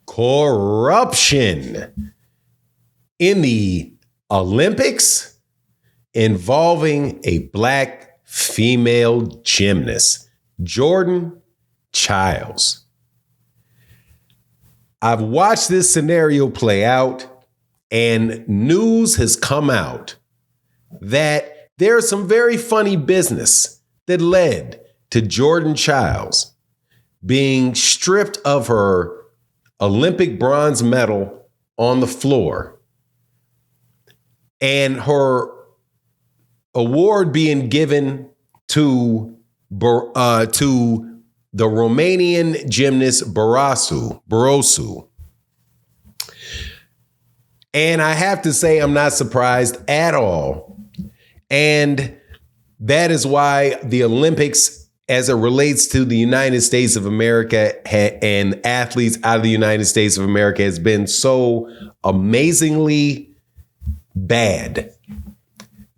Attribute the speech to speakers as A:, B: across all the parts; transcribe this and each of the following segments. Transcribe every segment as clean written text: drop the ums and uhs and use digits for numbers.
A: corruption in the Olympics involving a black female gymnast, Jordan Chiles. I've watched this scenario play out, and news has come out that there's some very funny business that led to Jordan Chiles being stripped of her Olympic bronze medal on the floor and her award being given to the Romanian gymnast Barosu. And I have to say, I'm not surprised at all. And that is why the Olympics, as it relates to the United States of America and athletes out of the United States of America, has been so amazingly bad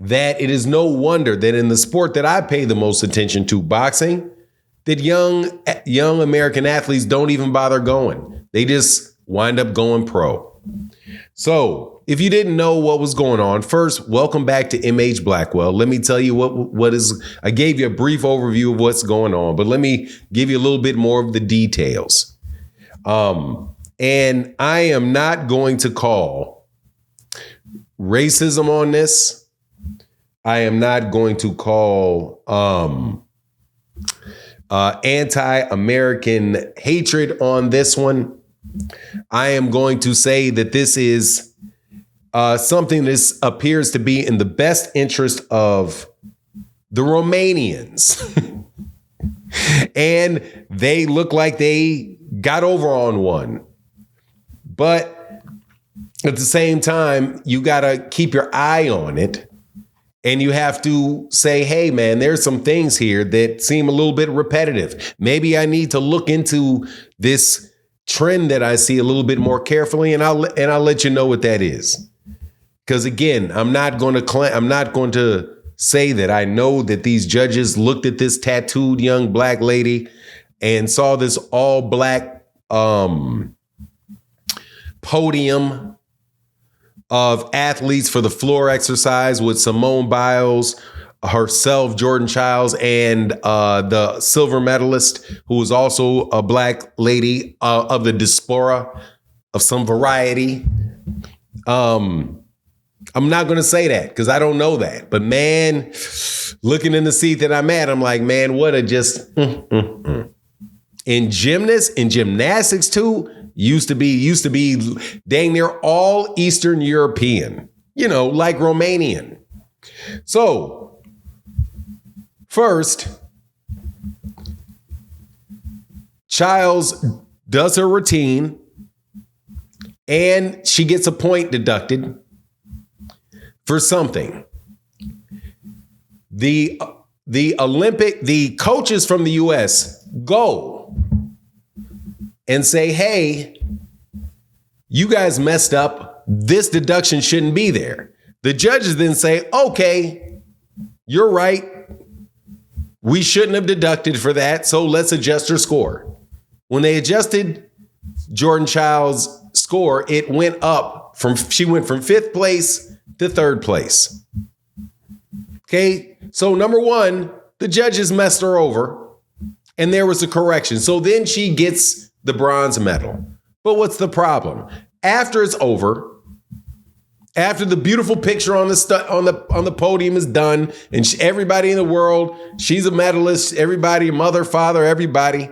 A: that it is no wonder that in the sport that I pay the most attention to, boxing, that young American athletes don't even bother going. They just wind up going pro. So if you didn't know what was going on, first, welcome back to MH Blackwell. Let me tell you what is, I gave you a brief overview of what's going on, but let me give you a little bit more of the details. And I am not going to call racism on this. I am not going to call anti-American hatred on this one. I am going to say that this is something that appears to be in the best interest of the Romanians. And they look like they got over on one. But at the same time, you got to keep your eye on it. And you have to say, hey, man, there's some things here that seem a little bit repetitive. Maybe I need to look into this trend that I see a little bit more carefully, and I'll let you know what that is. Because again, I'm not going to say that I know that these judges looked at this tattooed young black lady and saw this all black podium of athletes for the floor exercise with Simone Biles, herself, Jordan Chiles, and the silver medalist, who was also a black lady of the diaspora of some variety. I'm not going to say that because I don't know that. But man, looking in the seat that I'm at, I'm like, man, what a just in gymnastics too. Used to be dang near all Eastern European, like Romanian. So first, Chiles does her routine and she gets a point deducted for something. The coaches from the US go and say, hey, you guys messed up. This deduction shouldn't be there. The judges then say, okay, you're right. We shouldn't have deducted for that, so let's adjust her score. When they adjusted Jordan Chiles' score, it went up she went from 5th place to 3rd place. Okay, so number one, the judges messed her over and there was a correction. So then she gets the bronze medal. But what's the problem? After it's over, after the beautiful picture on the podium is done, and everybody in the world, she's a medalist, everybody, mother, father, everybody,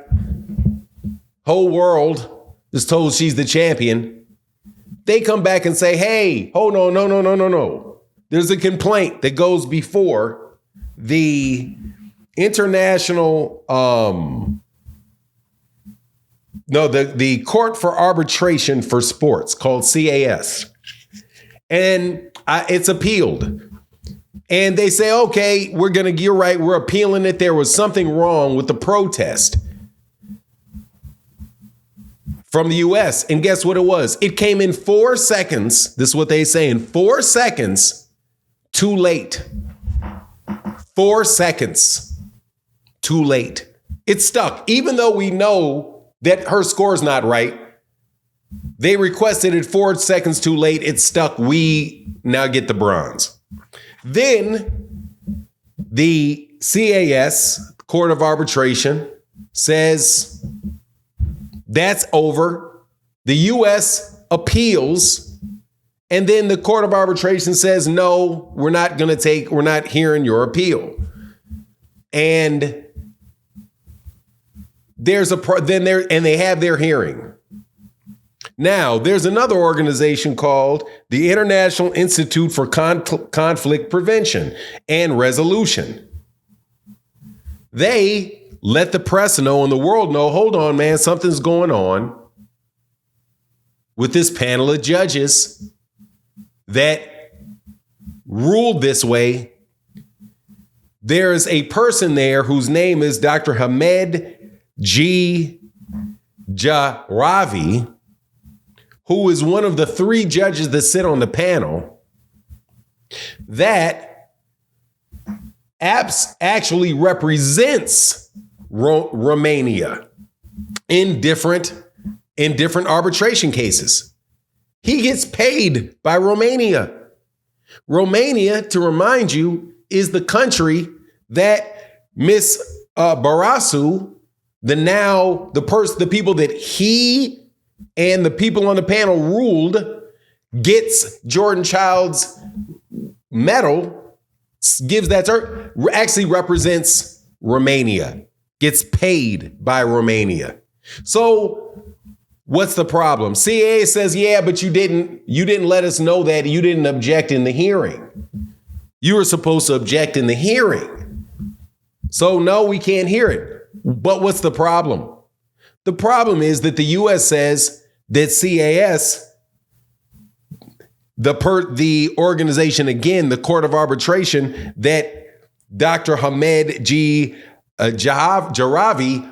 A: whole world is told she's the champion. They come back and say, hey, oh, no. There's a complaint that goes before the international, the Court for Arbitration for Sports, called CAS. And it's appealed. And they say, okay, you're right, we're appealing it. There was something wrong with the protest from the US. And guess what it was? It came in 4 seconds. This is what they say, in 4 seconds too late. 4 seconds too late. It stuck. Even though we know that her score's not right, They requested it 4 seconds too late. It stuck. We now get the bronze. Then the CAS, Court of Arbitration, says that's over. The U.S. appeals. And then the Court of Arbitration says, no, we're not hearing your appeal. And they have their hearing. Now, there's another organization called the International Institute for Conflict Prevention and Resolution. They let the press know and the world know, hold on, man, something's going on with this panel of judges that ruled this way. There's a person there whose name is Dr. Hamed G. Jaravi, who is one of the 3 judges that sit on the panel that actually represents Romania in different arbitration cases. He gets paid by Romania. Romania, to remind you, is the country that Miss Barasu, the people that he and the people on the panel ruled, gets Jordan Child's medal, gives that to, actually represents Romania, gets paid by Romania. So what's the problem? CAA says, yeah, but you didn't let us know that. You didn't object in the hearing. You were supposed to object in the hearing. So no, we can't hear it. But what's the problem? The problem is that the U.S. says that CAS, the organization, again, the Court of Arbitration, that Dr. Hamed G. Jaravi,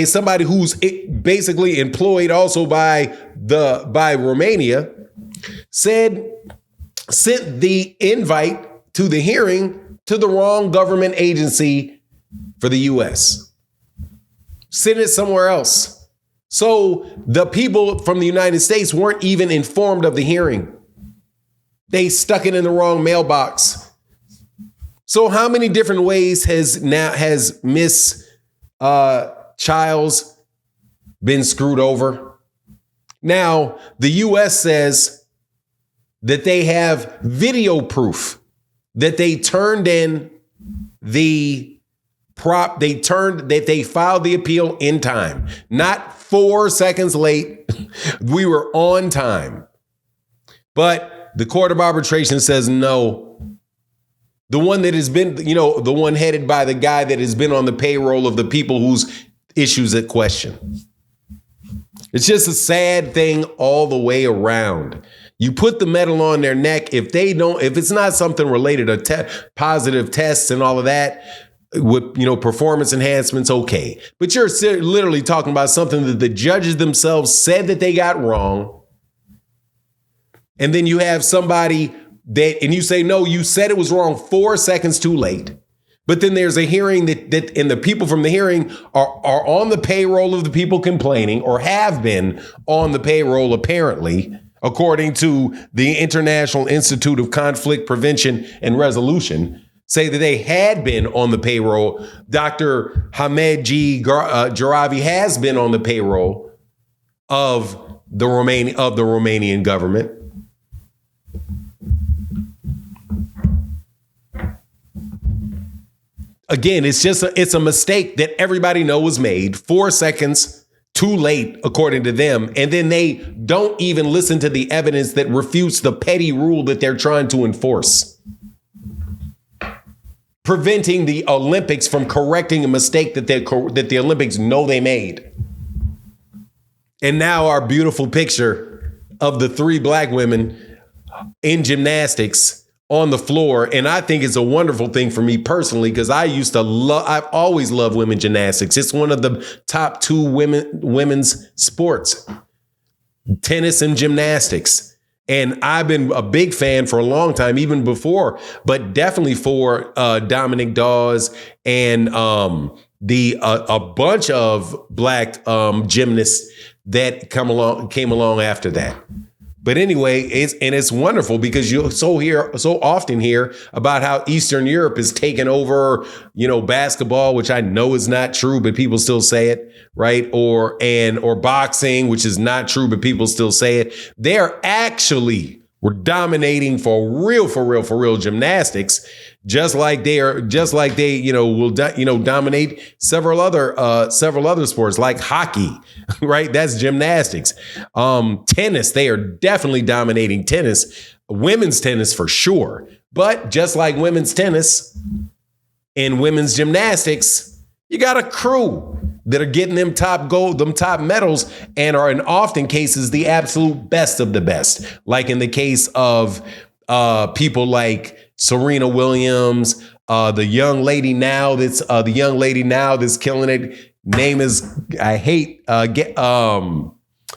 A: somebody who's basically employed also by Romania, sent the invite to the hearing to the wrong government agency for the U.S. Send it somewhere else. So the people from the United States weren't even informed of the hearing. They stuck it in the wrong mailbox. So how many different ways has Miss Chiles been screwed over? Now, the U.S. says that they have video proof that they turned in they filed the appeal in time, not 4 seconds late. We were on time. But the Court of Arbitration says no. The one that has been, the one headed by the guy that has been on the payroll of the people whose issues at question. It's just a sad thing all the way around. You put the medal on their neck. If it's not something related to positive tests and all of that, with performance enhancements, okay. But you're literally talking about something that the judges themselves said that they got wrong. And then you have somebody and you say, no, you said it was wrong 4 seconds too late. But then there's a hearing that and the people from the hearing are on the payroll of the people complaining, or have been on the payroll, apparently, according to the International Institute of Conflict Prevention and Resolution, say that they had been on the payroll. Dr. Hamed G. Jaravi has been on the payroll of the Romanian government. Again, it's a mistake that everybody knows was made 4 seconds too late, according to them. And then they don't even listen to the evidence that refutes the petty rule that they're trying to enforce, preventing the Olympics from correcting a mistake that the Olympics know they made. And now our beautiful picture of the 3 black women in gymnastics on the floor. And I think it's a wonderful thing for me personally, because I've always loved women gymnastics. It's one of the top 2 women's sports, tennis and gymnastics. And I've been a big fan for a long time, even before, but definitely for Dominic Dawes and a bunch of black gymnasts that came along after that. But anyway, it's wonderful because you so often hear about how Eastern Europe is taking over, basketball, which I know is not true, but people still say it, right? Or boxing, which is not true, but people still say it. They're actually we're dominating for real gymnastics, just like they will dominate several other sports like hockey, right? That's gymnastics. Tennis, they are definitely dominating tennis, women's tennis for sure. But just like women's tennis and women's gymnastics, you got a crew that are getting them top medals and are in often cases the absolute best of the best. Like in the case of people like Serena Williams, the young lady now that's killing it. Name is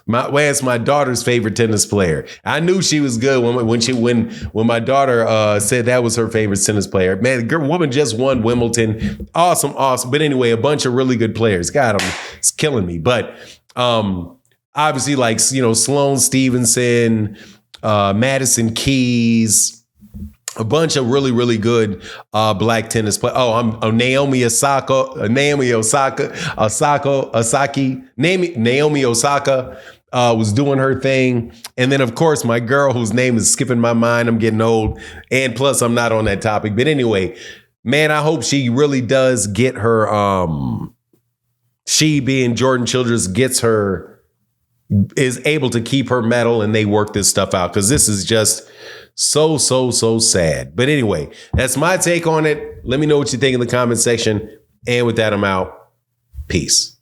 A: it's my daughter's favorite tennis player. I knew she was good when my daughter said that was her favorite tennis player. Man, the woman just won Wimbledon. Awesome. But anyway, a bunch of really good players. God, it's killing me. But obviously, like Sloane Stevenson, Madison Keys. A bunch of really good black tennis players. Naomi Osaka. Naomi Osaka was doing her thing. And then, of course, my girl, whose name is skipping my mind. I'm getting old. And plus, I'm not on that topic. But anyway, man, I hope she really does get her. She being Jordan Childress is able to keep her medal and they work this stuff out. Because this is just so sad. But anyway, that's my take on it. Let me know what you think in the comment section. And with that, I'm out. Peace.